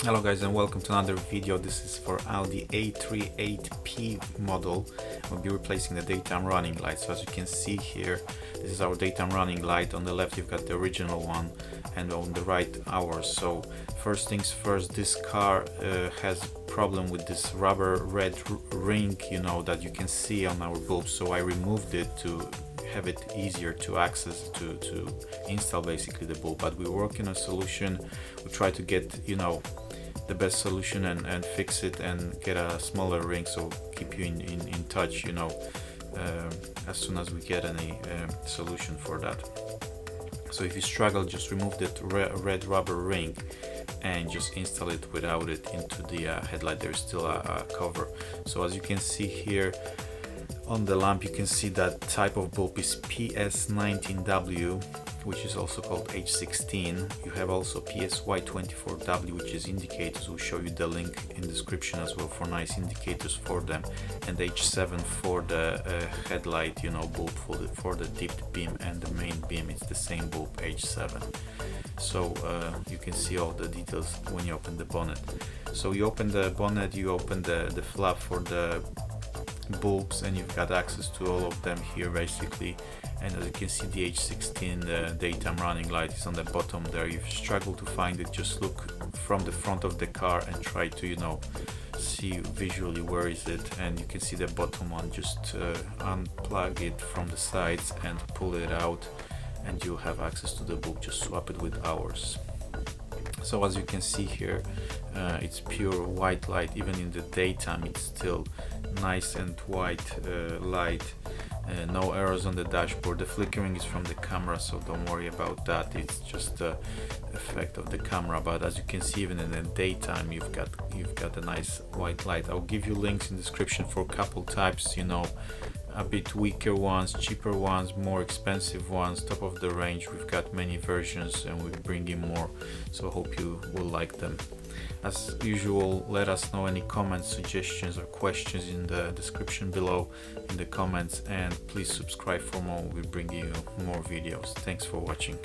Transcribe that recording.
Hello guys and welcome to another video. This is for Audi A38P model. We'll be replacing the daytime running light. So as you can see here, this is our daytime running light. On the left you've got the original one and on the right ours. So first things first, this car has a problem with this rubber red ring, that you can see on our bulb. So I removed it to have it easier to access, to install basically the bulb. But we're working on a solution. We try to get the best solution and fix it and get a smaller ring, so keep you in touch as soon as we get any solution for that. So if you struggle, just remove that red rubber ring and just install it without it into the headlight. There's still a cover. So as you can see here on the lamp, you can see that type of bulb is PS19W, which is also called H16. You have also PSY24W, which is indicators. We'll show you the link in description as well for nice indicators for them, and H7 for the headlight, bulb for the dipped beam, and the main beam it's the same bulb, H7. So you can see all the details when you open the bonnet. So you open the bonnet, you open the flap for the bulbs, and you've got access to all of them here basically. And as you can see, the H16, the daytime running light, is on the bottom there. If you struggle to find it, just look from the front of the car and try to see visually where is it. And you can see the bottom one. Just unplug it from the sides and pull it out, and you'll have access to the bulb. Just swap it with ours. So as you can see here, it's pure white light. Even in the daytime it's still nice and white light. No errors on the dashboard. The flickering is from the camera, so don't worry about that. It's just the effect of the camera. But as you can see, even in the daytime you've got a nice white light. I'll give you links in the description for a couple types, a bit weaker ones, cheaper ones, more expensive ones, top of the range. We've got many versions and we're bringing more, so I hope you will like them. As usual, let us know any comments, suggestions or questions in the description below in the comments, and please subscribe for more. We bring you more videos. Thanks for watching.